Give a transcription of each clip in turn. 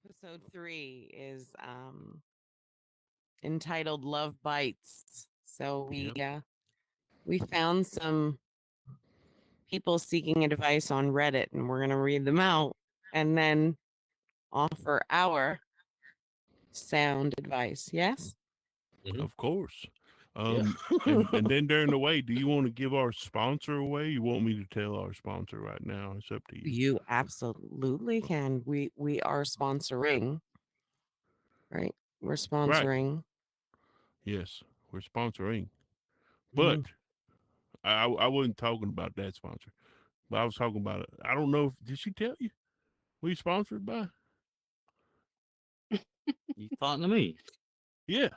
Episode 3 is entitled "Love Bites." So we found some people seeking advice on Reddit, and we're gonna read them out and then offer our sound advice. Yes. Of course. Yeah. And then during the way, do you want to give our sponsor away? You want me to tell our sponsor right now? It's up to you. You absolutely can. We are sponsoring, right? We're sponsoring. Yes, we're sponsoring. But I wasn't talking about that sponsor. But I was talking about it. I don't know if did she tell you we sponsored by? You talking to me? Yeah.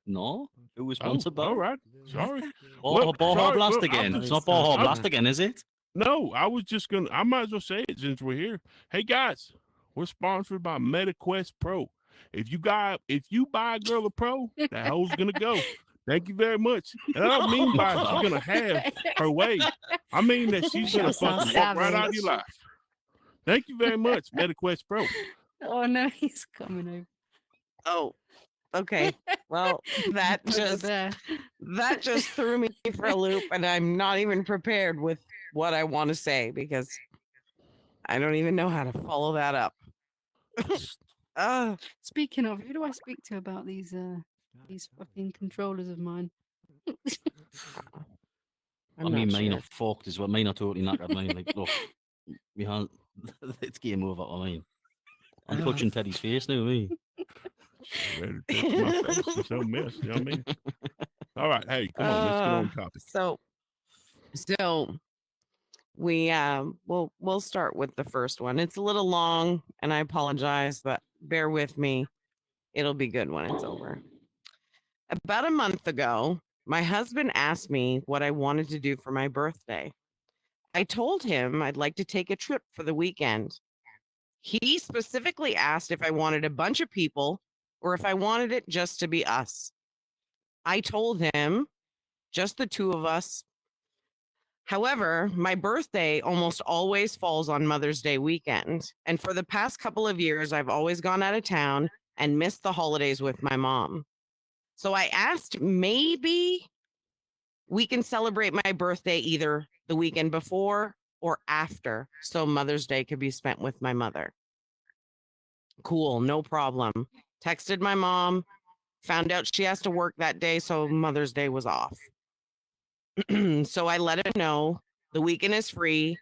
No. Who was sponsored by? All right. Sorry. Baja Blast well, again. I'm It's just- not Baja I'm- Blast again, is it? No, I was just gonna. I might as well say it since we're here. Hey guys, we're sponsored by MetaQuest Pro. If you buy a girl a pro, that hoe's gonna go. Thank you very much. And I don't mean by she's gonna have her way. I mean that she's gonna fucking walk right out of your life. Thank you very much, MetaQuest Pro. Oh no, he's coming over. Oh, okay. Well, that just threw me for a loop, and I'm not even prepared with what I want to say because I don't even know how to follow that up. Speaking of, who do I speak to about these fucking controllers of mine? I'm mine not are fucked as well. Mine are totally knackered. Mine, like, look, we can't. It's game over. I mean, I'm touching Teddy's face now. Me. Ready to touch my face. It's so mess. You know what I mean? All right. Hey, come on. Let's get on topic. So we'll start with the first one. It's a little long, and I apologize, but bear with me. It'll be good when it's over. About a month ago, my husband asked me what I wanted to do for my birthday. I told him I'd like to take a trip for the weekend. He specifically asked if I wanted a bunch of people or if I wanted it just to be us. I told him just the two of us. However, my birthday almost always falls on Mother's Day weekend. And for the past couple of years, I've always gone out of town and missed the holidays with my mom. So I asked maybe we can celebrate my birthday either the weekend before or after, so Mother's Day could be spent with my mother. Cool, no problem. Texted my mom, found out she has to work that day, so Mother's Day was off. So I let him know the weekend is free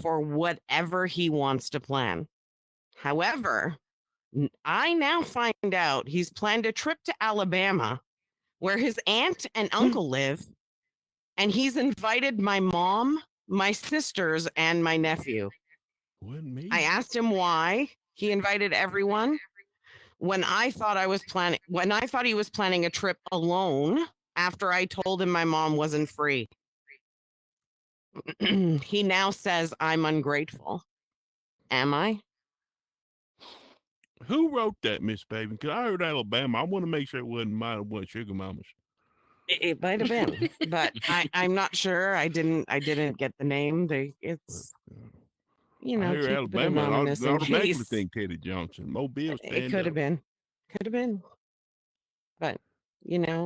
for whatever he wants to plan. However, I now find out he's planned a trip to Alabama where his aunt and uncle live, and he's invited my mom, my sisters, and my nephew. Wasn't me. I asked him why he invited everyone when I thought he was planning a trip alone after I told him my mom wasn't free. He now says I'm ungrateful. Am I? Who wrote that, Miss Baby? Because I heard Alabama. I want to make sure it wasn't mine. It wasn't Sugar Mama's. It might have been, but I'm not sure. I didn't get the name. It's I hear keep it Alabama. I anonymous in automatically case. think Teddy Johnson. Mobile stand It could have up. been. But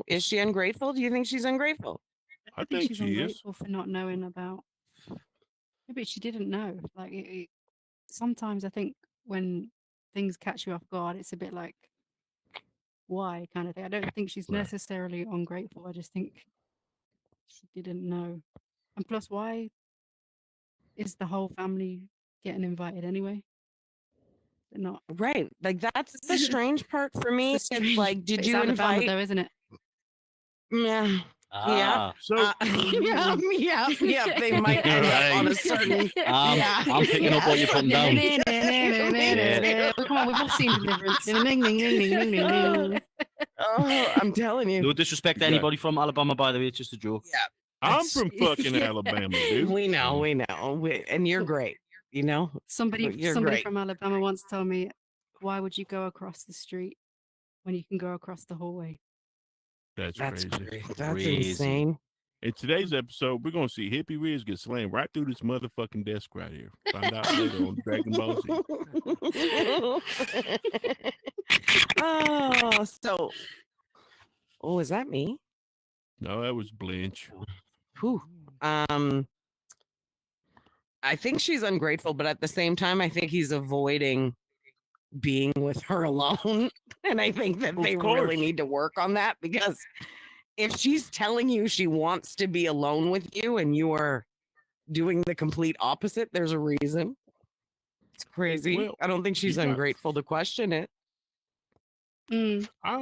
is she ungrateful? Do you think she's ungrateful? I think she's she is. ungrateful for not knowing about. Maybe she didn't know. Like sometimes I think when things catch you off guard, it's a bit like, why kind of thing. I don't think she's Right. necessarily ungrateful. I just think she didn't know. And plus, why is the whole family getting invited anyway? They're not. Right. Like that's the strange part for me. It's It's like, did it's you Alabama invite? though, isn't it? Yeah. Yeah. So Yeah. They might end up on a certain. I'm picking up what you're putting down. Come on, we've all seen Deliverance. Oh, I'm telling you. No disrespect to anybody from Alabama, by the way. It's just a joke. Yeah. I'm from fucking Yeah. Alabama, dude. We know, and you're great. You know, Somebody you're somebody great. from Alabama once told me, "Why would you go across the street when you can go across the hallway?" That's That's crazy. great. That's Crazy. insane. In today's episode, we're gonna see Hippie Riz get slammed right through this motherfucking desk right here. Find out later on Dragon Ball Z. Oh, so is that me? No, that was Blanche. Whew. I think she's ungrateful, but at the same time, I think he's avoiding being with her alone. And I think that Of they really course. need to work on that, because if she's telling you she wants to be alone with you and you are doing the complete opposite, there's a reason. It's crazy. Well, I don't think she's you got- ungrateful to question it. Mm. I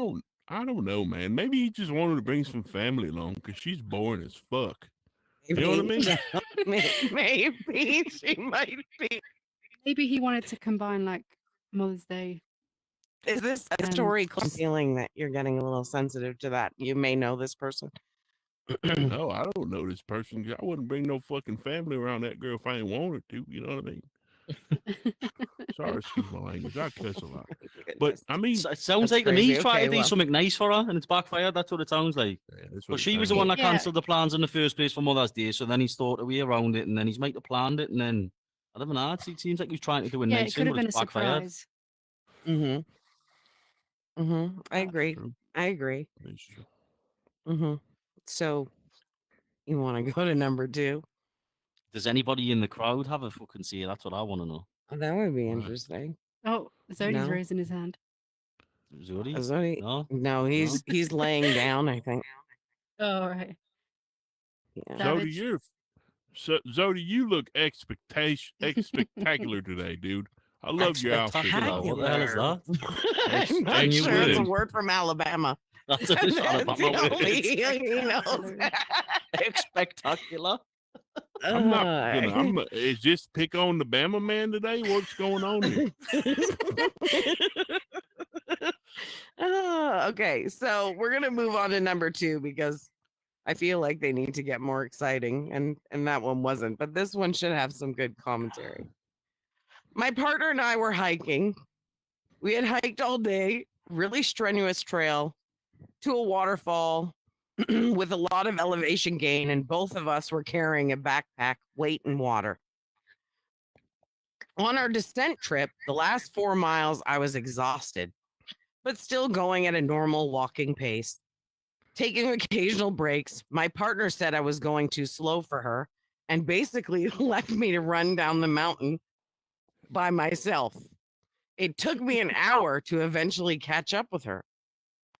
don't know, man. Maybe he just wanted to bring some family along because she's boring as fuck. You know what I mean? Maybe she might be. Maybe he wanted to combine like Mother's Day. Is this a And- story? I'm feeling that you're getting a little sensitive to that. You may know this person. No, I don't know this person. I wouldn't bring no fucking family around that girl if I ain't wanted to. You know what I mean? Sorry, excuse my language. I cuss a lot. But I mean, It sounds That's like to me he's crazy. trying Okay, to do well. something nice for her, and it's backfired. That's what it sounds like. yeah, that's But what she it was the sounds one like. that Yeah. cancelled the plans in the first place for Mother's Day, so then he's thought a way around it, and then he's might have planned it, and then I don't know. It seems like he was trying to do a yeah, nice it thing, could have but been a it's backfired. surprise. I That's agree. true. I agree. That's true. So you want to go to number 2? Does anybody in the crowd have a fucking say? That's what I want to know. Oh, that would be Right. interesting. Oh, Zodi's No. raising his hand. Zodi? Zodi? No? No, he's laying down, I think. Oh, right. Yeah. Savage. Zodi, you look spectacular today, dude. I love your outfit. Spectacular. What the hell is that? I'm not Can you sure it's a win? word from Alabama. That's a That's Alabama the word. only he knows. Absolutely. Spectacular. I'm not gonna. Is this pick on the Bama man today? What's going on here? Okay, so we're gonna move on to number 2 because I feel like they need to get more exciting, and that one wasn't, but this one should have some good commentary. My partner and I were hiking. We had hiked all day, really strenuous trail to a waterfall with a lot of elevation gain, and both of us were carrying a backpack, weight, and water. On our descent trip, the last 4 miles, I was exhausted, but still going at a normal walking pace. Taking occasional breaks, my partner said I was going too slow for her and basically left me to run down the mountain by myself. It took me an hour to eventually catch up with her.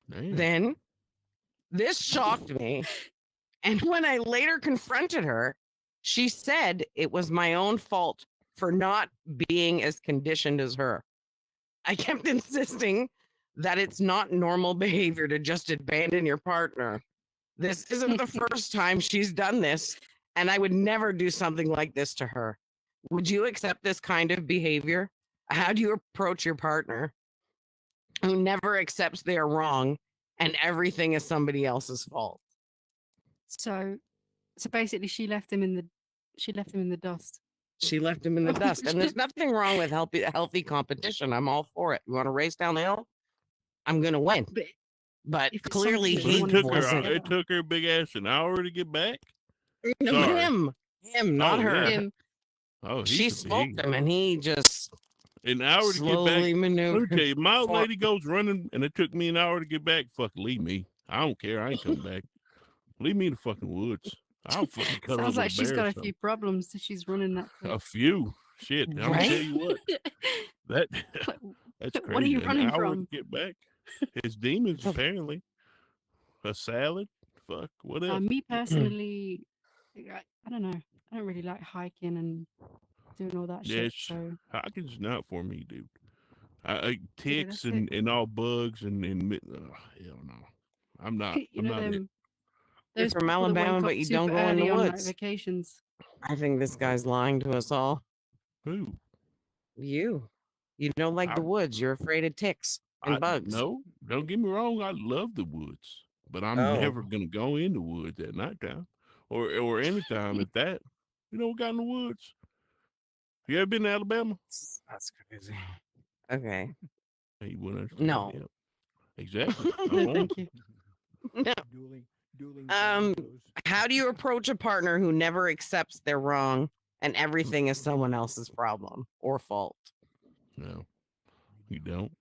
Damn. Then this shocked me. And when I later confronted her, she said it was my own fault for not being as conditioned as her. I kept insisting that it's not normal behavior to just abandon your partner. This isn't the first time she's done this, and I would never do something like this to her. Would you accept this kind of behavior? How do you approach your partner who never accepts they're wrong and everything is somebody else's fault? So basically, she left him in the dust. She left him in the dust, and there's nothing wrong with healthy competition. I'm all for it. You want to race down the hill? I'm gonna win. But if it's clearly something So he it took her. wasn't. It took her a big ass an hour to get back. No, Sorry. him, not Oh, her. yeah. him. Oh, She he's spoke to him, and he just an hour to get back. slowly Let me maneuvered. tell you, my old for- lady goes running, and it took me an hour to get back. Fuck, leave me. I don't care. I ain't coming back. Leave me in the fucking woods. I'll fucking cut Sounds over like a she's bear got or a few problems if she's running that quick. A few. Shit. I'm gonna Right? tell you what. That What- that's crazy. what are you An running hour from? to get back. His demons apparently. A salad. Fuck. What else? Me personally, I don't know. I don't really like hiking and doing all that shit. Yes. So Hiking's not for me, dude. Ticks that's it. and all bugs and hell no. I'm not. you I'm know not it. them. You're Those from people that Alabama, wake but up you super don't go in the early on like woods. vacations. I think this guy's lying to us all. Who? You don't like the I- woods. You're afraid of ticks and bugs. No, don't get me wrong. I love the woods, but I'm Oh. never gonna go in the woods at nighttime. or anytime if that. You know, we got in the woods. You ever been to Alabama? That's crazy. Okay. Hey, you wouldn't understand. No. Yep. Exactly. My No, point. thank you. No. Dueling Um, flamingos. How do you approach a partner who never accepts they're wrong and everything is someone else's problem or fault? No, you don't.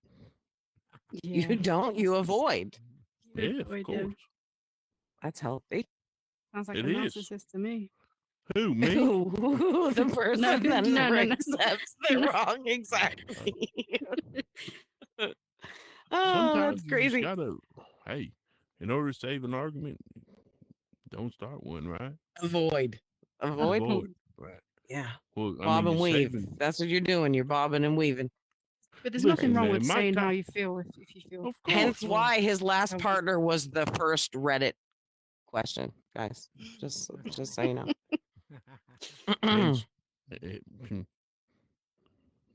You Yeah. don't, you avoid. Yeah, of Avoid, course. That's healthy. Sounds like It a is. narcissist to me. Who, me? Ooh, the person that no, never no, no. accepts they're No. wrong. Exactly. Oh, Sometimes that's you just crazy. gotta, hey, in order to save an argument, don't start one, right? Avoid. Avoid. Avoid. Right. Yeah. Well, I Bob mean, and you're weave. saving. That's what you're doing. You're bobbing and weaving. But there's Listen, nothing wrong man, with my saying how time. you feel if you feel. Of course. Hence why his last So- partner was the first Reddit question, guys. Just so you know. Hence, hmm,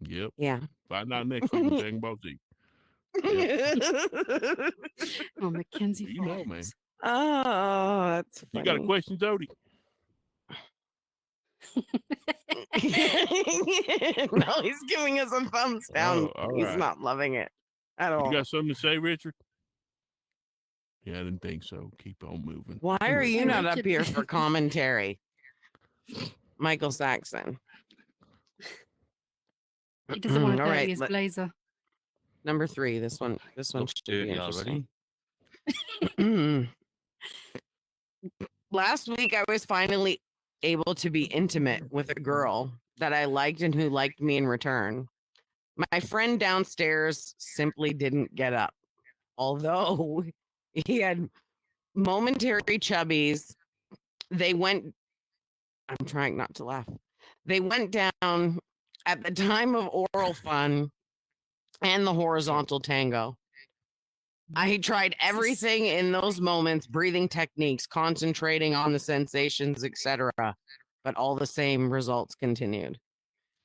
yep. Yeah. Find out next week with Dragon Ball Z. Oh, Mackenzie You know, man. Fox. Oh, that's funny. You got a question, Jody? No, he's giving us a thumbs down. Oh, all He's right. not loving it at all. You got something to say, Richard? Yeah, I didn't think so. Keep on moving. Why are you Hey, not up Richard. here for commentary? Michael Saxon. He doesn't want to All dirty right, his blazer. number 3. This one should Looks be dirty interesting. already. Last week, I was finally able to be intimate with a girl that I liked and who liked me in return. My friend downstairs simply didn't get up, although he had momentary chubbies. They went, I'm trying not to laugh. They went down at the time of oral fun and the horizontal tango. I tried everything in those moments, breathing techniques, concentrating on the sensations, etc. But all the same results continued.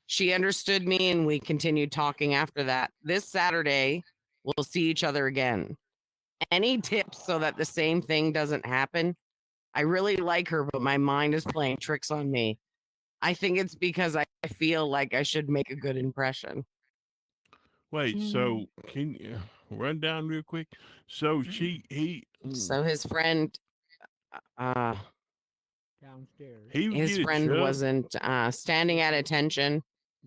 She understood me and we continued talking after that. This Saturday, we'll see each other again. Any tips so that the same thing doesn't happen? I really like her, but my mind is playing tricks on me. I think it's because I feel like I should make a good impression. Wait, so can you run down real quick? So So his friend, Downstairs. he would his get a friend chub. wasn't standing at attention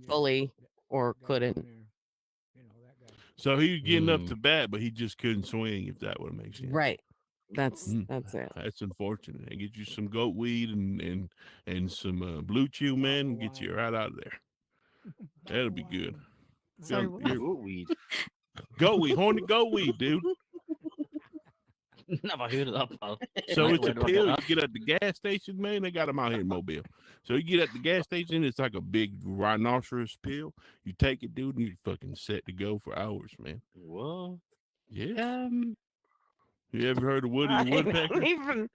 fully or Guy couldn't. down there. You know, that guy. So he was getting up to bat, but he just couldn't swing. If that would make sense. Right. That's Mm. it. That's unfortunate. They get you some goat weed and some blue chew, man, and get you right out of there. That'll be good. Sorry, Young- what? you're- Goat weed. Goat weed, horny goat weed, dude. Never heard of that, pal. So Right, it's a where do I get pill. You that? get at the gas station, man. They got them out here in Mobile. So you get at the gas station. It's like a big rhinoceros pill. You take it, dude, and you're fucking set to go for hours, man. What? Yes. You ever heard of Woody I the don't Woodpecker? even.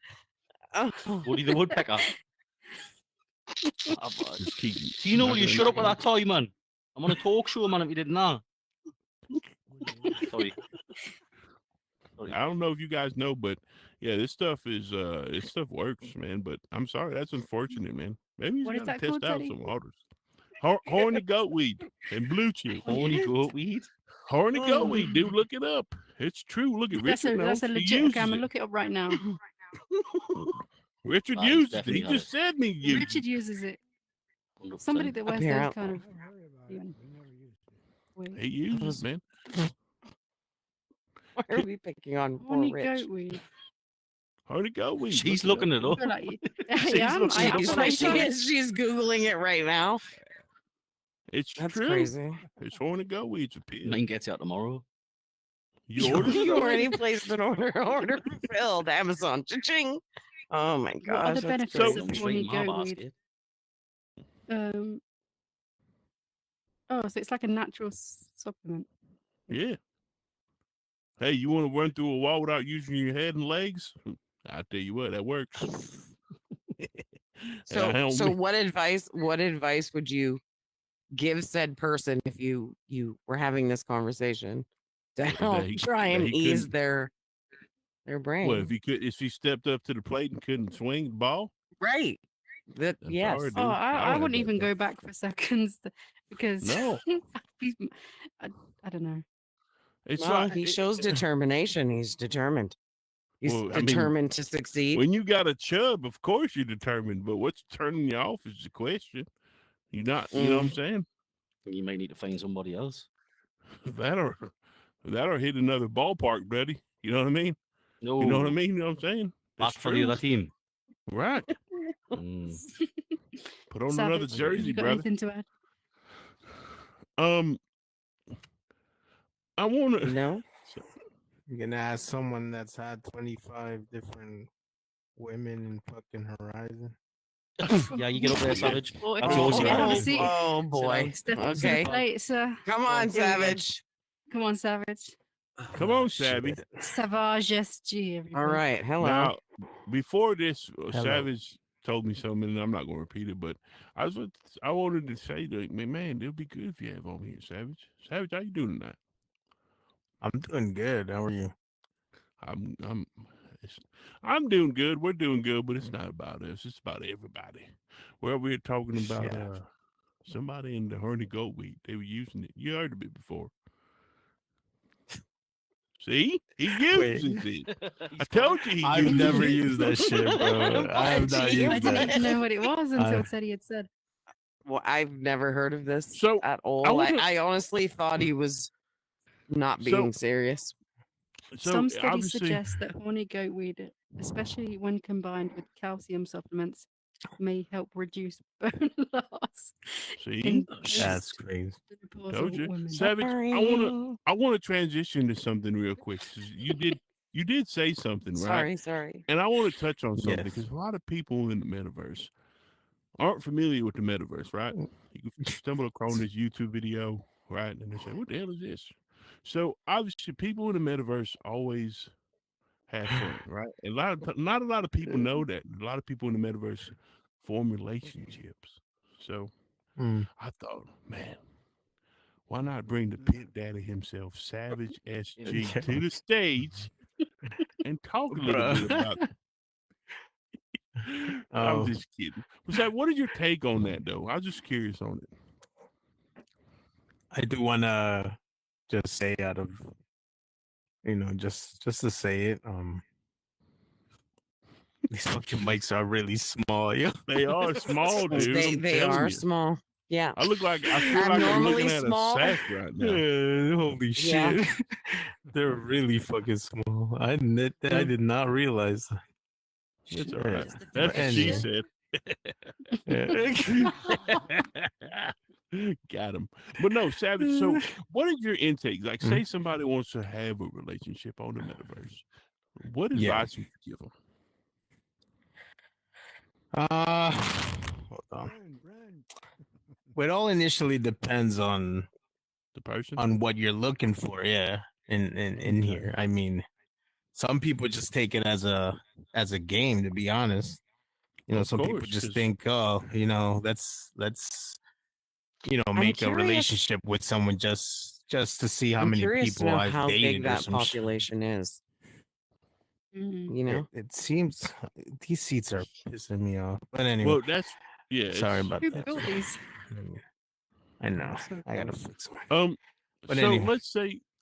Oh. Woody the Woodpecker. Just keep. Do you know what? You shut up with that toy, man. I'm on a talk show, man. If you didn't know. Sorry. I don't know if you guys know, but yeah, this stuff works, man. But I'm sorry, that's unfortunate, man. Maybe What you is gotta that test called, out Teddy? some waters. Horny goat weed and blue chew. Horny goat weed. Horny goat weed, dude. Look it up. It's true. Look at That's Richard. a He legit. uses Okay, I'm gonna it. look it up right now. Richard Nah, he's uses it. definitely He got just said me use Richard uses it. 100%. Somebody that wears those Apparently. kind of. I've heard about it. Even. We never used it. it. Wait. He uses it, man. Why are we picking on poor Horny Rich? goat weed. Horny goat weed. She's look looking it I up. feel like She's I am. looking I it am. up. She's, When I she saw it. is, she's Googling it right now. It's That's true. crazy. It's horny goat weed. It's a pill. Mine gets out tomorrow. You ordered it You already? already placed an order fulfilled. Amazon. Cha-ching. Oh my What are gosh. the That's benefits crazy. of Something horny straight in my goat weed? basket. Oh, so it's like a natural supplement. Yeah. Hey, you want to run through a wall without using your head and legs? I tell you what, that works. So help so me. what advice would you give said person if you were having this conversation to help he- try that and he ease couldn't- their brain? Well, if he stepped up to the plate and couldn't swing the ball, Right. That I'm yes. sorry, Oh, dude. I don't have wouldn't that even stuff. go back for seconds because No, I, I don't know. it's Well, like he shows determination. He's determined. He's well, I mean, determined to succeed. when you got a chub, of course you're determined. But what's turning you off is the question. You're not. You know what I'm Mm. saying? You may need to find somebody else. That'll hit another ballpark, buddy. You know what I mean? No, You know what I mean? You know what I'm saying? That's back for the true. other team. Right. Mm, Put on another Savage, have jersey, you got brother. anything to add? Um, I want to. No. You're gonna ask someone that's had 25 different women in fucking Horizon. yeah, you get up there, Yeah. Savage. Well, if That's you, yours, if you you have have a it. seat, Oh Sit boy. down. step up to Okay. the plate, sir. Come on, Here we go. Savage. Come on, Savage. Come on, Savvy. Shit. Savage SG, everybody. All right. Hello. Now, before this, Hello. Savage told me something, and I'm not going to repeat it, but I wanted to say, like, man, it'll be good if you have on here, Savage. Savage, how you doing tonight? I'm doing good. How are you? I'm I'm doing good. We're doing good, but it's not about us. It's about everybody. Well, we're talking about Yeah. somebody in the horny goat weed. They were using it. You heard of it before. See, he uses it. I told you he I've uses never it. used that shit, bro. I have not Budgie. I used didn't that. even know what it was until I- Teddy had said. Well, I've never heard of this So, at I all. wanna- I honestly thought he was not So- being serious. So Some studies obviously, suggest that horny goatweed, especially when combined with calcium supplements, may help reduce bone loss see, in That's crazy. told you, women. Savage. Sorry. I want to transition to something real quick. 'Cause you did say something, right? Sorry. And I want to touch on something Yes. because a lot of people in the metaverse aren't familiar with the metaverse, right? You can stumble across this YouTube video, right? And they say, "What the hell is this?" So obviously, people in the metaverse always have fun, right? And not a lot of people know that. A lot of people in the metaverse form relationships. So Mm. I thought, man, why not bring the pit daddy himself, Savage SG, to the stage and talk a little bit about. I'm Oh, just kidding. Was that? What is your take on that, though? I was just curious on it. I do want to just say out of, just to say it. These fucking mics are really small, yo. They are small, dude. I'm They telling are you. small. Yeah. I feel like I'm looking Abnormally at small. a sack right now. Holy Yeah. shit. They're really fucking small. I did not realize. It's all Shit. right. Just a That's what she Anyway. said. Yeah. Got him. But no, Savage. So, what is your intake? Like, Mhm. say somebody wants to have a relationship on the metaverse. What Yeah. advice would you give them? Hold on. Run. Well, it all initially depends on The person? what you're looking for, yeah. In Okay. here. I mean, some people just take it as a game, to be honest. Of Some people course, just 'cause- think, oh, let's make a curious- relationship with someone just to see how I'm many curious to people know I've how big dated or that some shit. population is. Mm. You know? It seems these seats are pissing me off. But anyway, Well, that's yeah. sorry it's- about Who that. built these? I know. So I gotta cool. fix them. But So anyway.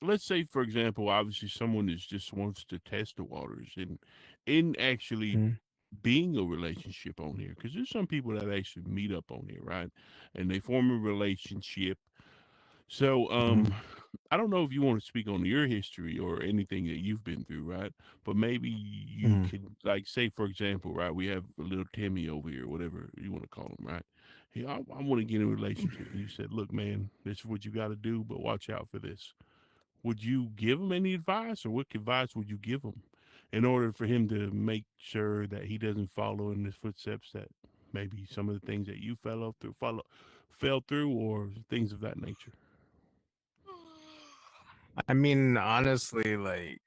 let's say for example, obviously someone is just wants to test the waters and in actually Mhm. being a relationship on here because there's some people that actually meet up on here, right? And they form a relationship. So I don't know if you want to speak on your history or anything that you've been through, right? But maybe you Mhm. could like say for example, right? We have a little Timmy over here, whatever you want to call him, right? I want to get in a relationship. And you said, look, man, this is what you got to do, but watch out for this. Would you give him any advice, or what advice would you give him in order for him to make sure that he doesn't follow in the footsteps that maybe some of the things that you fell through, or things of that nature? I mean, honestly, like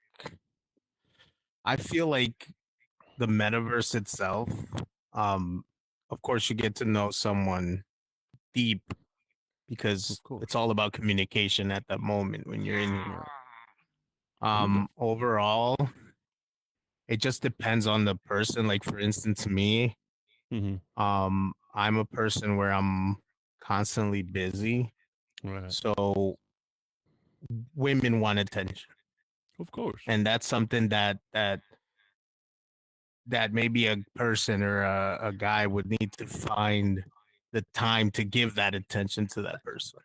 I feel like the metaverse itself, of course you get to know someone deep because Of course. it's all about communication at that moment when you're in here. Okay. Overall, it just depends on the person. Like for instance, me, I'm a person where I'm constantly busy. Right. So women want attention. Of course. And that's something that maybe a person or a guy would need to find the time to give that attention to that person.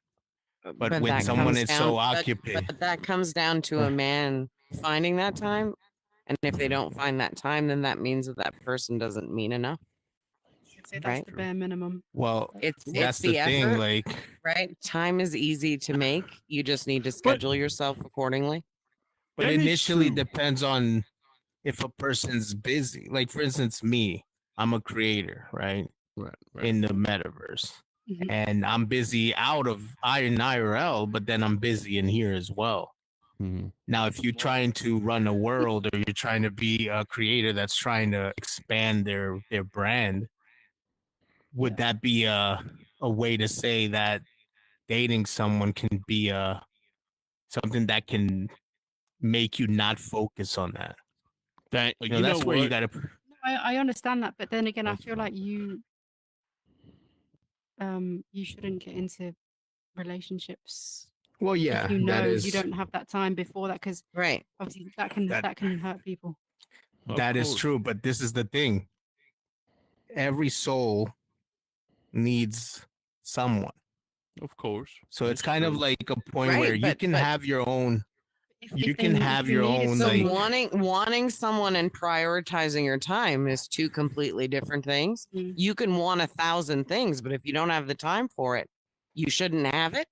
But when that someone comes is so down, occupied, but that comes down to a man finding that time. And if they don't find that time, then that means that person doesn't mean enough. I'd say that's Right. the bare minimum. well, It's that's the the thing. effort, Like, right? Time is easy to make. You just need to schedule yourself accordingly. but That is initially true. depends on if a person's busy. Like, for instance, me, I'm a creator, right? Right. In the metaverse. Mhm. And I'm busy out of IRL, but then I'm busy in here as well. Now, if you're trying to run a world or you're trying to be a creator that's trying to expand their brand, would that be a way to say that dating someone can be something that can make you not focus on that? That You know, that's where you got to. No, I understand that, but then again, I That's feel fine. like you shouldn't get into relationships Well, if yeah, you that know you is don't have that time before that, because Right. obviously that can hurt people. that is true. But this is the thing: every soul needs someone. Of course. So it's kind of like a point where Right. you can But have your own. You If can they- have if you your needed own so like. wanting someone and prioritizing your time is two completely different things. Mm. You can want 1,000 things, but if you don't have the time for it, you shouldn't have it.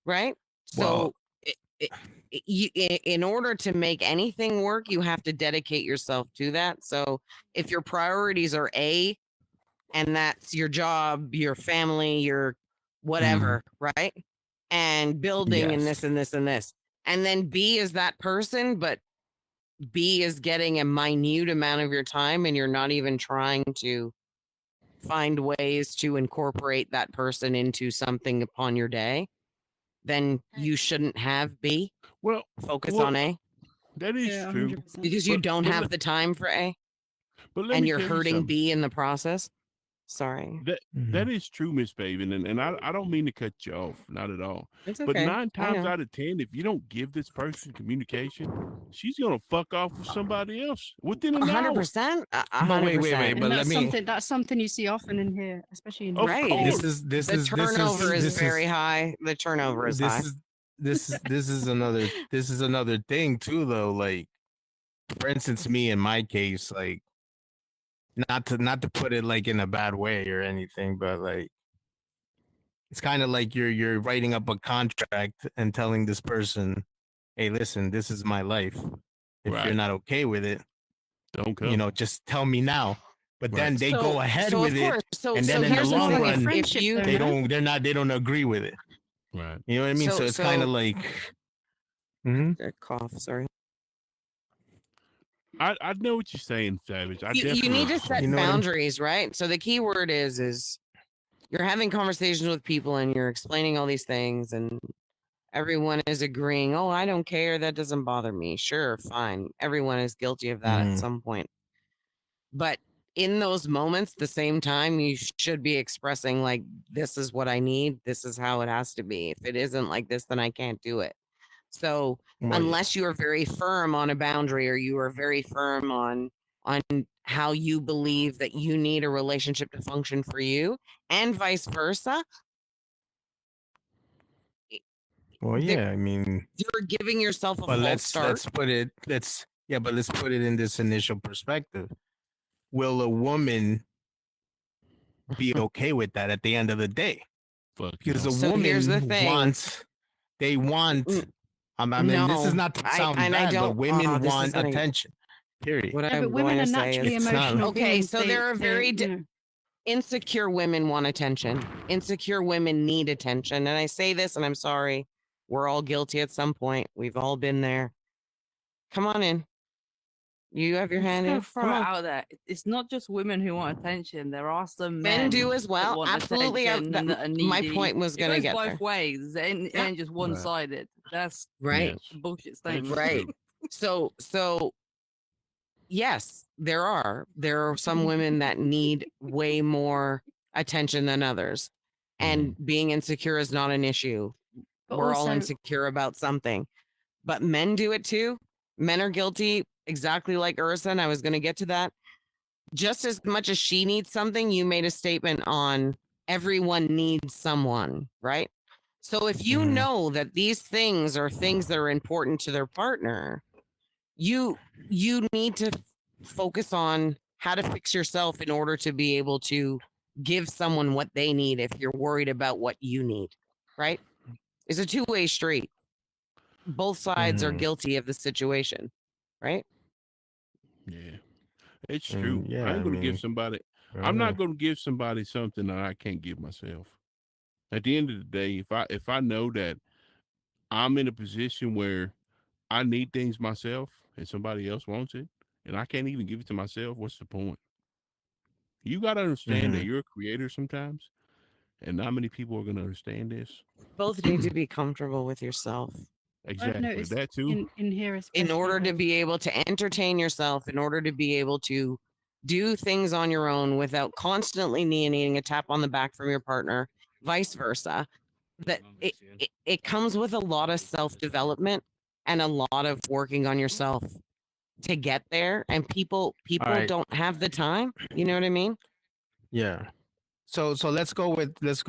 Right. Well, So in order to make anything work, you have to dedicate yourself to that. So if your priorities are A, and that's your job, your family, your whatever, right? And building and yes. this and this and this. And then B is that person, but B is getting a minute amount of your time and you're not even trying to find ways to incorporate that person into something upon your day, then you shouldn't have B. Well, Focus on A that is Yeah, true. 100%. because you But- don't but have le- the time for A But let and me you're tell you hurting something. B in the process. Sorry. That is true, Miss Baven, and I don't mean to cut you off, not at all. It's But okay. 9 I times know. out of 10, if you don't give this person communication, she's gonna fuck off with somebody else within an hour. 100%. But 100%. wait, but And let me. that's something you see often in here, especially in Of Right. course. This The is turnover is this very high. The turnover is high. this is another thing too, though. Like, for instance, me in my case, like, not to put it like in a bad way or anything, but like, it's kind of like you're writing up a contract and telling this person, hey, listen, this is my life. If you're Right. not okay with it, Don't come. just tell me now. But then Right. they go ahead so with of it, course. So and so then in the here's the long thing. like a run, If friendship, you though, they don't agree with it. Right. You know what I mean? So it's kind of like, cough, sorry. I know what you're saying, Savage. I You definitely need to understand. set You know what I'm- boundaries, right? So the key word is you're having conversations with people and you're explaining all these things and everyone is agreeing, oh, I don't care, that doesn't bother me. Sure, fine. Everyone is guilty of that at some point. But in those moments, the same time, you should be expressing like, this is what I need. This is how it has to be. If it isn't like this, then I can't do it. So Well, unless you are very firm on a boundary or you are very firm on how you believe that you need a relationship to function for you and vice versa, well, yeah. I mean, you're giving yourself a but false start. but let's put it in this initial perspective. Will a woman be okay with that at the end of the day? Fuck Because no. a So here's the woman thing. they want. I mean, this is No, not to I- sound and I bad, but don't- women this is want gonna- attention. Period. What yeah, I'm but women going are to say naturally is It's not- emotional okay. beings. So there are very you know, insecure women want attention. Insecure women need attention. And I say this, and I'm sorry. We're all guilty at some point. We've all been there. Come on in. You have your I'm just hand gonna in. throw Come it on. out there. It's not just women who want attention. There are some Men do as that well. want Absolutely. attention and that are needy. My point was It going to goes get both there. ways. It ain't just one sided. That's Right. a bullshit That's statement. Right. true. So yes, there are some women that need way more attention than others, and being insecure is not an issue. But We're all also, insecure about something, but men do it too. Men are guilty, exactly like Ursa, and I was going to get to that. Just as much as she needs something, you made a statement on everyone needs someone, right? So if you know that these things are things that are important to their partner, you need to focus on how to fix yourself in order to be able to give someone what they need if you're worried about what you need, right? It's a two-way street. Both sides are guilty of the situation, right? Yeah, it's And true. yeah, I ain't I gonna give mean, somebody. I I'm don't know. not gonna give somebody something that I can't give myself. At the end of the day, if I know that I'm in a position where I need things myself and somebody else wants it, and I can't even give it to myself, what's the point? You got to understand that you're a creator sometimes, and not many people are going to understand this. Both need to be comfortable with yourself I've Exactly. noticed That too. in here, in especially order to with be able to entertain yourself, in order to be able to do things on your own without constantly needing a tap on the back from your partner, vice versa. That it comes with a lot of self-development and a lot of working on yourself to get there, and people All right. don't have the time, you know what I mean? Yeah. So let's go with this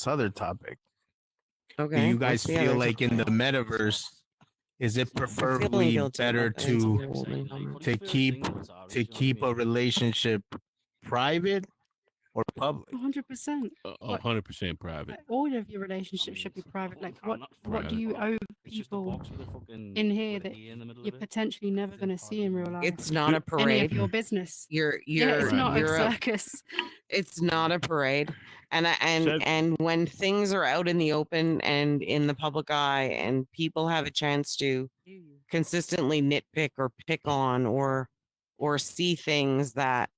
other topic. Do Okay, you what's guys the feel other like in the topic? metaverse, is it I'm feeling preferably guilty better about that. It's to holding on. keep a relationship private or public? 100%. What 100% private. all of your relationships should be private. Like, what do Private. you owe people in here that you're potentially never going to see in real life? It's not a Any of parade. your business. You're Yeah, it's Right. not a you're a circus. it's not a parade, So- and when things are out in the open and in the public eye and people have a chance to consistently nitpick or pick on or see things that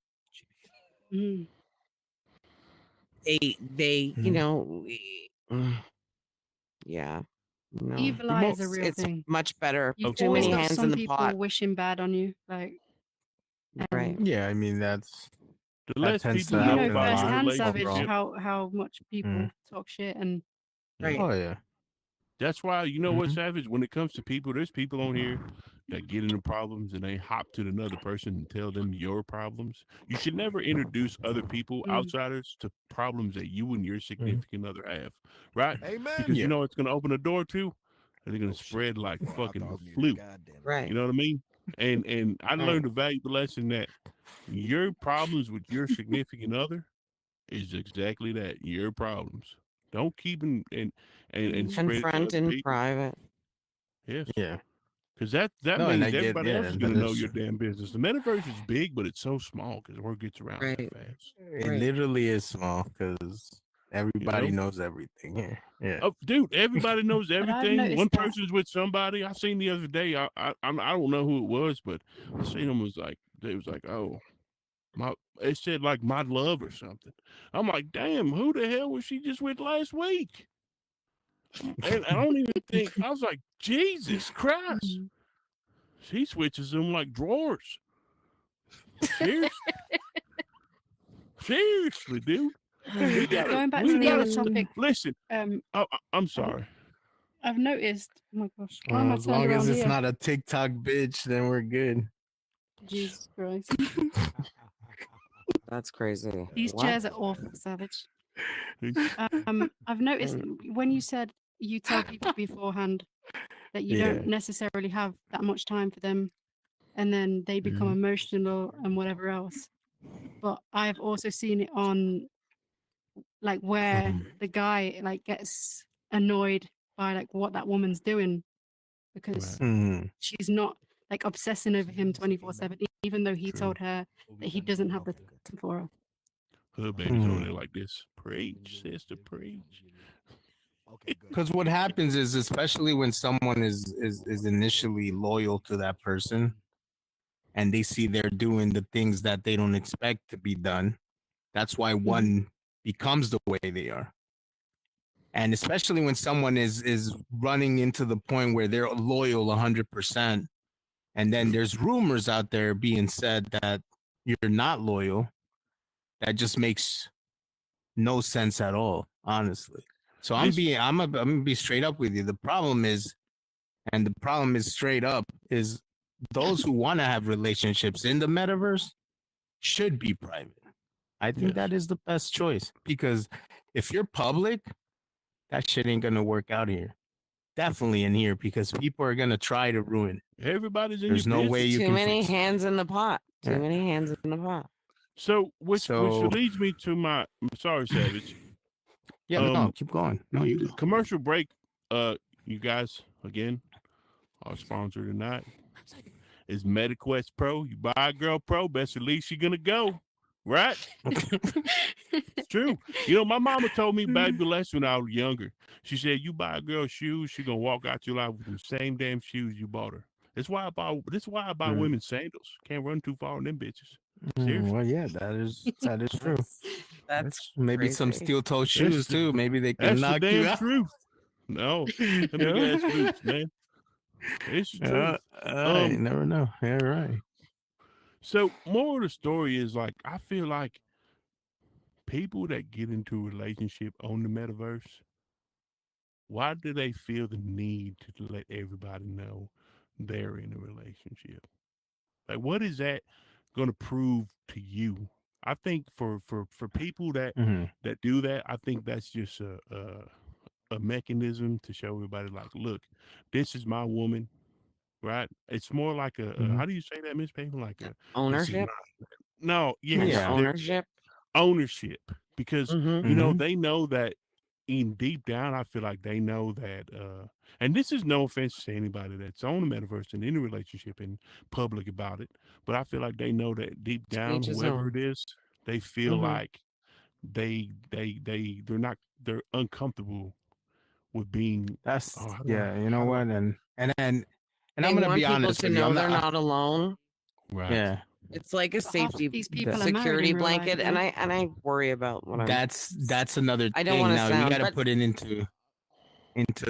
Mm. they you Mhm. know yeah, no, Evil eye is a it's real thing. much better. You've Of Too always many course. got hands in some the people pot, wishing bad on you. Like, right? and Yeah, I mean The that less tends people to you know know happen a about your lot firsthand, Savage, relationship, overall. how much people talk shit and yeah. Right. Oh yeah. That's why, you know what, Mhm. Savage? When it comes to people, there's people on here that get into problems and they hop to another person and tell them your problems. You should never introduce other people, mm, outsiders, to problems that you and your Mhm. significant other have, right? Amen. Because you Yeah. know it's going to open a door to, and they're going Oh to shit. spread like I fucking thought the I muted. flu. God damn it. Right. You know what I mean? And I Right. learned a valuable lesson that your problems with your significant other is exactly that, your problems. Don't keep them and mm. spread it to Confront other in people. private. Yes. Yeah. Because that No, and I means get everybody else is going that to know is your true. damn business. The metaverse is big, but it's so small because word gets around that Right. fast. It Right. literally is small because You everybody know? knows everything here. Yeah. Oh, dude, everybody knows But I've everything. One noticed that. person's with somebody. I seen the other day. I don't know who it was, but I seen them they was like, oh my. It said like my love or something. I'm like, damn, who the hell was she just with last week? And I don't even think I was like, Jesus Christ. Mm. She switches them like drawers. Seriously, seriously, dude. We But gotta, going back we to the other gotta topic, listen. um, I'm I've, sorry. I've noticed. Oh my gosh, why am I As turned long as around it's here? not a TikTok bitch, then we're good. Jesus Christ, That's crazy. these What? chairs are awful, Savage. It's- I've noticed Mm. when you said you tell people beforehand that you Yeah. don't necessarily have that much time for them, and then they become Mhm. emotional and whatever else. But I've also seen it on like where Mhm. the guy like gets annoyed by like what that woman's doing because right. Mhm. she's not like obsessing over him 24/7, even though he True. told her that he doesn't have the time for her. Her baby's over Mhm. there like this. Preach, sister, preach. Okay, good. Because what happens is, especially when someone is initially loyal to that person, and they see they're doing the things that they don't expect to be done, that's why one becomes the way they are. And especially when someone is running into the point where they're loyal 100%, and then there's rumors out there being said that you're not loyal, that just makes no sense at all, honestly. So I'm gonna be straight up with you. The problem is straight up is those who want to have relationships in the metaverse should be private. I think that is the best choice, because if you're public, that shit ain't gonna work out here. Definitely in here, because people are gonna try to ruin it. Everybody's in There's your no business. way you Too can many fix it. hands in the pot. Too Yeah. many hands in the pot. So which So- leads me to my sorry, Savage. Yeah, no, keep going. No, you go. Commercial break. You guys again, our sponsor tonight is MetaQuest Pro. You buy a girl Pro, best release you're gonna go. Right? It's true. You know, my mama told me baby lesson when I was younger. She said, "You buy a girl shoes, she gonna walk out your life with the same damn shoes you bought her." That's why I buy. That's why I buy women sandals. Can't run too far on them bitches. Seriously. Well, yeah, that is true. That's maybe some crazy. steel toe shoes the- too. Maybe they can That's the knock you damn out. truth. No, them big ass boots, man. It's the truth. You never know. Yeah, right. So, more of the story is like I feel like people that get into a relationship on the metaverse, why do they feel the need to let everybody know they're in a relationship? Like, what is that going to prove to you? I think for people that that do that, I think that's just a mechanism to show everybody, like, look, this is my woman, right? It's more like a how do you say that, Miss Payne? Like a Ownership. no, Kind yes, of they're- ownership. ownership, because Mhm. you know they know that in deep down, I feel like they know that, and this is no offense to anybody that's on the metaverse and in a relationship and public about it, but I feel like they know that deep down, each his whoever own. it is, they feel Mhm. like they're uncomfortable with being. That's How do yeah. I- You know how do I- what? And They I'm gonna want be people honest to with you. know I'm they're not. not alone. Right. Yeah. It's like a But half of safety these people are married security in real life, blanket, though. and I worry about what I'm. That's another I don't thing. wanna Now you sound, got to but- put it into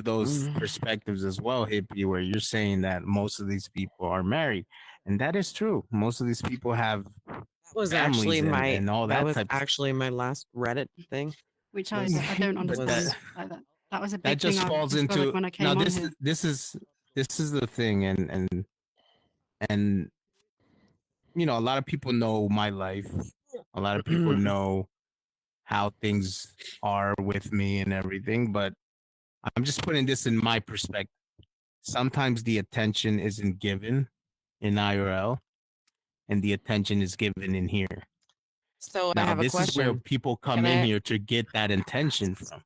those Mhm. perspectives as well, hippie, where you're saying that most of these people are married, and that is true. Most of these people have That was families actually my and all that that was type of stuff. actually my last Reddit thing. Which was- I don't But understand. Like that was a that big thing just I falls discovered into when I came now. on This here. this is the thing, and you know, a lot of people know my life. A lot of people know how things are with me and everything, but I'm just putting this in my perspective. Sometimes the attention isn't given in IRL, and the attention is given in here. So I Now, have a this is where question. people come Can in I- here to get that attention from.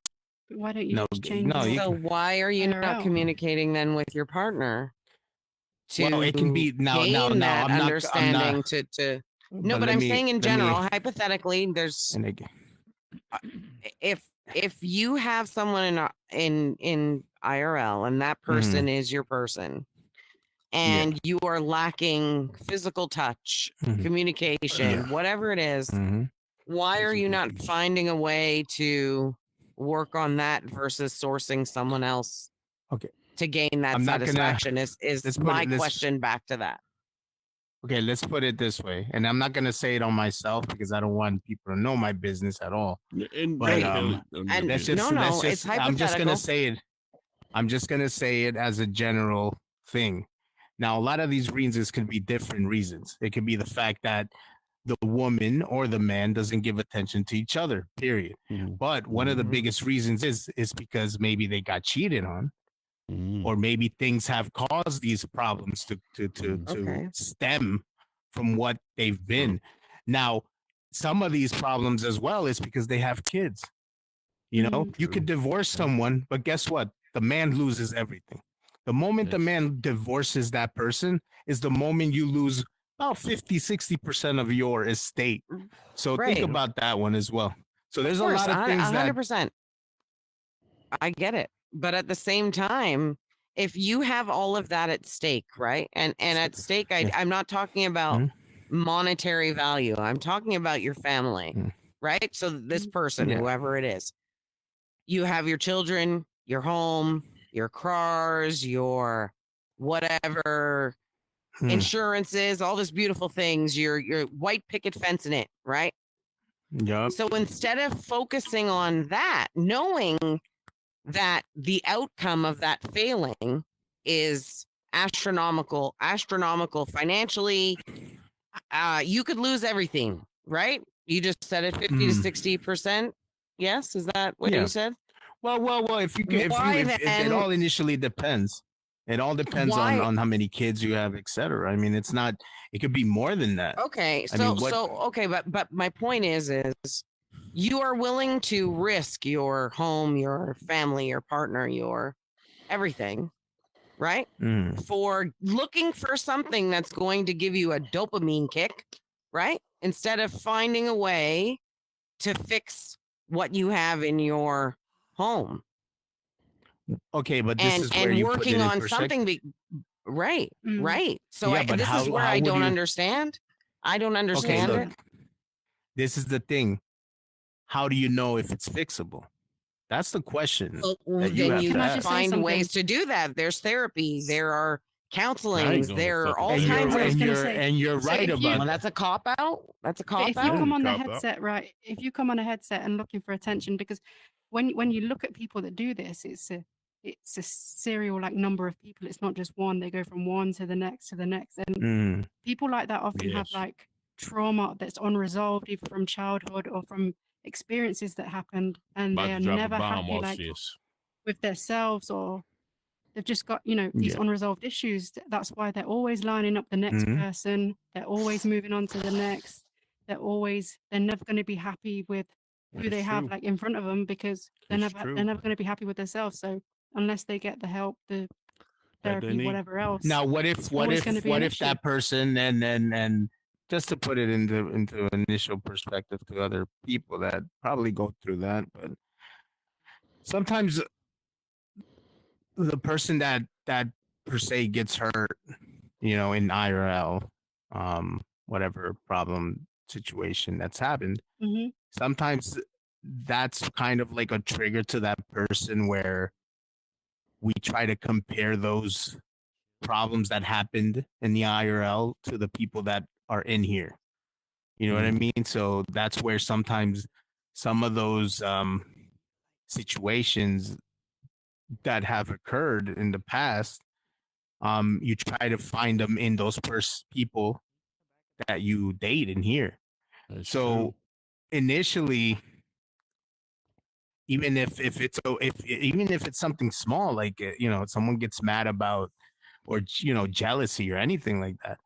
Why don't you No, just change no, you your So why are you not IRL? communicating then with your partner to Well, it can be now. gain that I'm understanding not. to no, but let I'm me- saying in let general, me- hypothetically, there's and again, if you have someone in IRL and that person is your person and you are lacking physical touch, Mhm. communication, Yeah. whatever it is, Mhm. why are you not Physical finding a way to work on that versus sourcing someone else Okay. to gain that I'm not gonna- satisfaction let's is put my it this- question back to that. Okay, let's put it this way, and I'm not gonna say it on myself because I don't want people to know my business at all. And But, don't tell it on your and Let's business. just, No, let's it's just, I'm just gonna hypothetical. say it. I'm just gonna say it as a general thing. Now, a lot of these reasons could be different reasons. It could be the fact that the woman or the man doesn't give attention to each other, period. Mhm. But one of the Mhm. biggest reasons is because maybe they got cheated on, Mhm. or maybe things have caused these problems to Okay. stem from what they've been. Now, some of these problems as well is because they have kids. You know, you could divorce someone, but guess what? The man loses everything. The moment the Yes. man divorces that person is the moment you lose about 50-60% of your estate. So think Right. about that one as well. So there's Of course, a lot of things that 100%. I get it. But at the same time, if you have all of that at stake, right? And at stake, Yeah. I'm not talking about Mhm. monetary value. I'm talking about your family, Mhm. right? So this person, Yeah. whoever it is, you have your children, your home, your cars, your whatever insurances, all this beautiful things, your white picket fence in it, right? Yup. So instead of focusing on that, knowing that the outcome of that failing is astronomical financially, you could lose everything, right? You just said it 50 to 60%. Yes, is that what Yeah. you said? Well, if Why it then? all initially depends. It all depends Why? on how many kids you have, etc. I mean, it's not. It could be more than that. Okay, I mean, what? okay, but my point is you are willing to risk your home, your family, your partner, your everything, right? Mm. For looking for something that's going to give you a dopamine kick, right? Instead of finding a way to fix what you have in your home Okay, but this is where and you put it working in on perspective. something right, Mm. right. So Yeah, but this is where how I would don't you? understand. I don't What is understand look. it. that? This is the thing. How do you know if it's fixable? That's the question that you Then have you Can to I ask. just say find ways something? to do that. There's therapy, there are I ain't counselings, gonna there are fucking all And say you're kinds I was of. and gonna you're say, and you're so right if you about Well, that. that's a cop out. That's a but cop if you out. come Yeah, on the cop out. headset, right? If you come on a headset and looking for attention, because when you look at people that do this, it's a serial like number of people. It's not just one. They go from one to the next to the next, and Mm. people like that often have Yes. like trauma that's unresolved, either from childhood or from experiences that happened, and About they to are drop a never bomb. happy Watch like this. with themselves, or they've just got these Yeah. unresolved issues. That's why they're always lining up the next Mhm. person. They're always moving on to the next. They're never going to be happy with who It's they have true. like in front of them, because It's they're true. never going to be happy with themselves. So unless they get the help, the That they therapy, need. whatever else, Now, it's always going to be an issue. that person and just to put it into initial perspective to other people that probably go through that, but sometimes the person that per se gets hurt, in IRL, whatever problem situation that's happened, Hmm. sometimes that's kind of like a trigger to that person where we try to compare those problems that happened in the IRL to the people that are in here. You know what I mean? So that's where sometimes some of those situations that have occurred in the past, you try to find them in those people that you date in here. That's So true. initially, even if it's something small, like someone gets mad about, or jealousy or anything like that,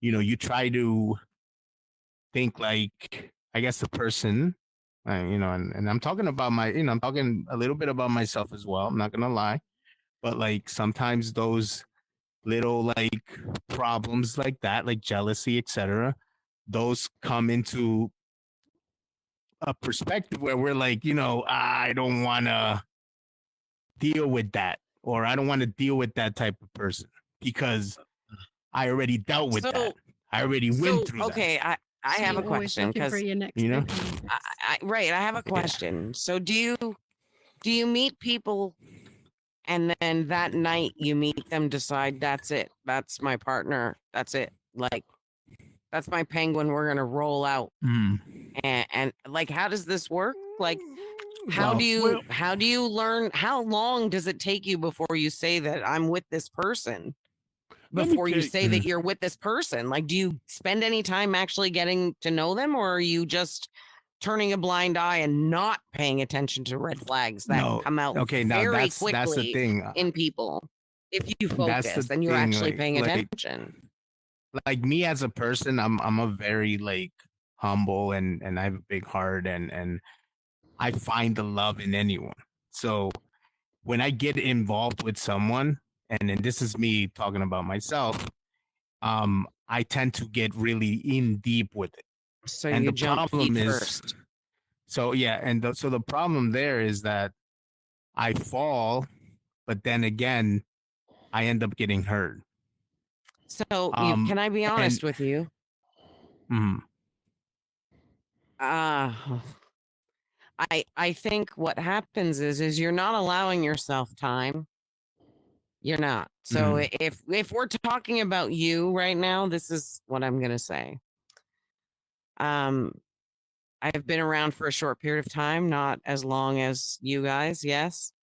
you try to think like, I guess the person, and I'm talking about I'm talking a little bit about myself as well. I'm not gonna lie, but like sometimes those little like problems like that, like jealousy, etc., those come into a perspective where we're like, I don't want to deal with that, or I don't want to deal with that type of person because I already dealt with that. So I already went through that. okay, I So have you're a always question looking for because your next You know? dopamine fix. right, I have a question. So do you meet people and then that night you meet them, decide that's it, that's my partner, that's it, like that's my penguin, we're gonna roll out, Mm. and like how does this work? Like Well, how do you learn? How long does it take you before you say that I'm with this person? Let me Before you tell you. say that you're with this person, like do you spend any time actually getting to know them, or are you just turning a blind eye and not paying attention to red flags that no. come out Okay, now very that's the quickly thing. in people if you That's the focus and you're thing. actually paying Like attention? me as a person, I'm a very like humble, and I have a big heart, and I find the love in anyone. So when I get involved with someone, and then this is me talking about myself, I tend to get really in deep with it. So And you the jump problem feet is, first. so yeah, so the problem there is that I fall, but then again, I end up getting hurt. So Um, can I be and honest with you? mm, Uh I think what happens is you're not allowing yourself time You're not. So if we're talking about you right now, this is what I'm gonna say. I've been around for a short period of time, not as long as you guys, yes.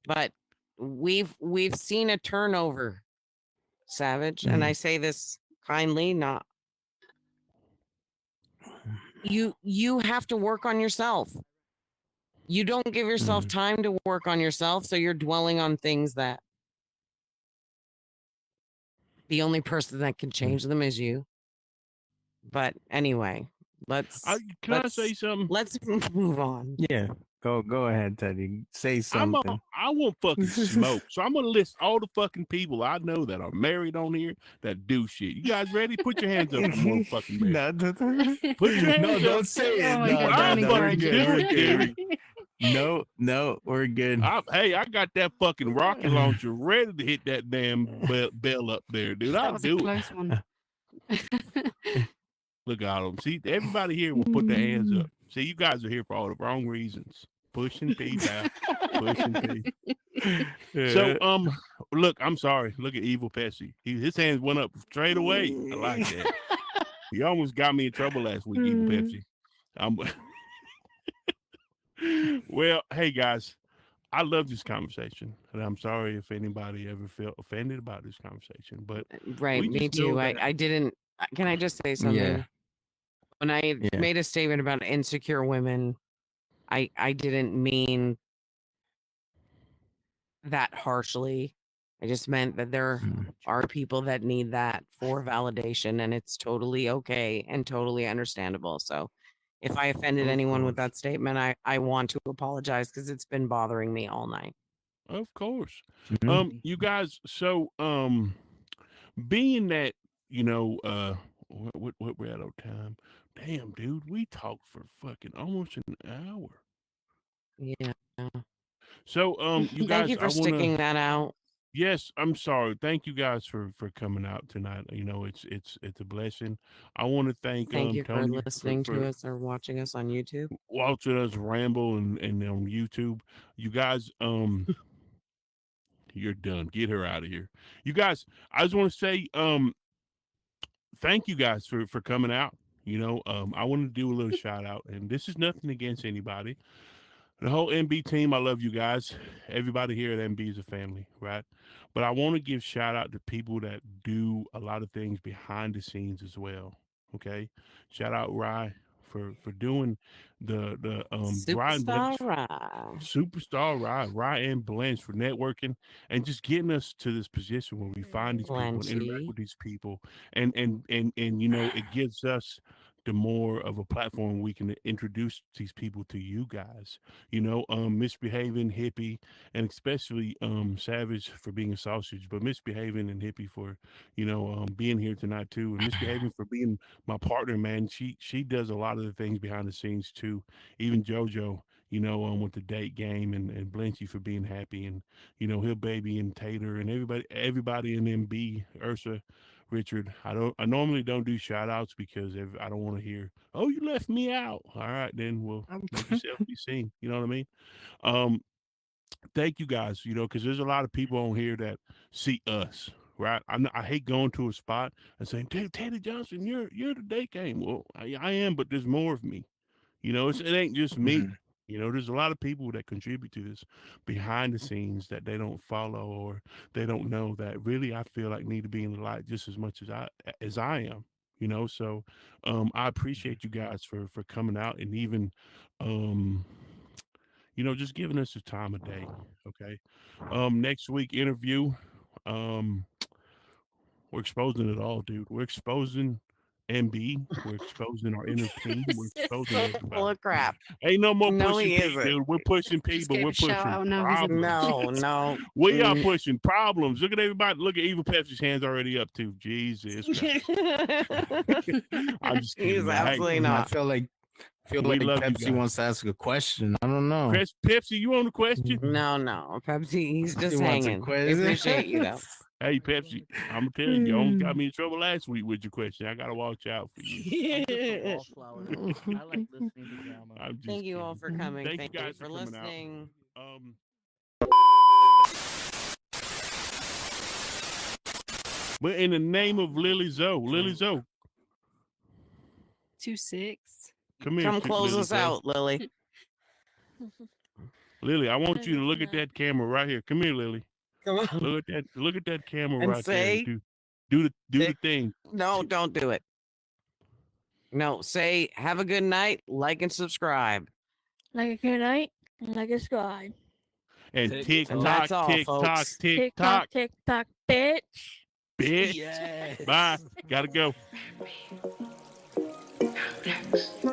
But we've seen a turnover, Savage, and I say this kindly, not you have to work on yourself. You don't give yourself time to work on yourself, so you're dwelling on things that the only person that can change them is you. But anyway, let's Can I say something? let's move on. Yeah. Go ahead, Teddy. Say something. I want fucking smoke. So I'm gonna list all the fucking people I know that are married on here that do shit. You guys ready? Put your hands up for more fucking married. Put your hands up. Don't say it. Oh my No, God, no, don't no, we're encourage good. it. We're Gary. good. No, we're good. Hey, I got that fucking rocket launcher ready to hit that damn bell up there, dude. That I'll was a do it. close one. Look at them. See, everybody here will put their hands up. See, you guys are here for all the wrong reasons. Pushing P back. Pushing P. So, look, I'm sorry. Look at Evil Pepsi. His hands went up straight away. I like that. He almost got me in trouble last week, Evil Pepsi. Well, hey guys, I love this conversation, and I'm sorry if anybody ever felt offended about this conversation. But Right, we me just know too. that I didn't. Can I just say something? When I made a statement about insecure women, I didn't mean that harshly. I just meant that there are people that need that for validation, and it's totally okay and totally understandable. So if I offended Of anyone with course. that statement, I want to apologize because it's been bothering me all night. Of course. You guys, so being that, what we're at on time. Damn, dude, we talked for fucking almost an hour. Yeah. So you Thank guys, you for I wanna sticking that out. Yes, I'm sorry. Thank you guys for coming out tonight. You know, it's a blessing. I want to thank Thank you for Tony listening for to us or watching us on YouTube. watching us ramble and on YouTube. You guys, you're done. Get her out of here. You guys, I just want to say, thank you guys for coming out. I want to do a little shout out, and this is nothing against anybody. The whole MB team, I love you guys. Everybody here at MB is a family, right? But I want to give shout out to people that do a lot of things behind the scenes as well. Okay, shout out Rye for doing the Ryan Superstar Blanche, Rye. superstar Rye and Blanche for networking and just getting us to this position where we find these people and interact Blanchy. with these people, and it gives us the more of a platform we can introduce these people to you guys. Misbehaving hippie, and especially Savage for being a sausage, but misbehaving and hippie for being here tonight too, and misbehaving for being my partner. Man, she does a lot of the things behind the scenes too. Even JoJo. With the date game and Blinchy for being happy, and Hill Baby and Tater and everybody in MB, Ursa, Richard. I normally don't do shout outs because I don't want to hear, oh, you left me out. All right, then well, make yourself be seen. You know what I mean? Um, Thank you guys, because there's a lot of people on here that see us, right? I hate going to a spot and saying, Teddy Johnson, you're the date game. Well, I am, but there's more of me. It ain't just me. There's a lot of people that contribute to this behind the scenes that they don't follow or they don't know that really I feel like need to be in the light just as much as I am. So I appreciate you guys for coming out and even just giving us the time of day. Okay. Next week interview. Um, we're exposing it all, dude. We're exposing MB. We're exposing our inner team. We're This is exposing so everybody. full of crap. Ain't no more No, pushing he P, isn't. dude. We're pushing P, Just but gave we're a shout pushing out, now he's in problems. No. We are pushing problems. Look at everybody. Look at Evil Pepsi's hands already up too. Jesus Christ. I'm just kidding. He's Man. absolutely Hey, not. I feel like we love you Pepsi guys. wants to ask a question. I don't know. Chris, Pepsi, you on the question? No. Pepsi, he's She just wants a hanging. I quiz. appreciate you though. Hey, Pepsi, I'm gonna tell you, you almost got me in trouble last week with your question. I gotta watch out for you. I'm just a wallflower. I like listening to drama. I'm just Thank you all kidding. for coming. Thank you Thank you guys for for coming out. listening. But in the name of Lily Zoe, 2-6. come here. Come close Lily us Zoe. out, Lily. Lily, I want I you to guess look at not. that camera right here. Come here, Lily. Come on. Look at that camera And right there. say- And do the thing. No, don't do it. No, say have a good night, like and subscribe. Like a good night, like a squad. And Tick tick And tock, that's all, tick tock, folks. tick tock, Tick tock, bitch. bitch. Yes. Bye. Gotta go. Next.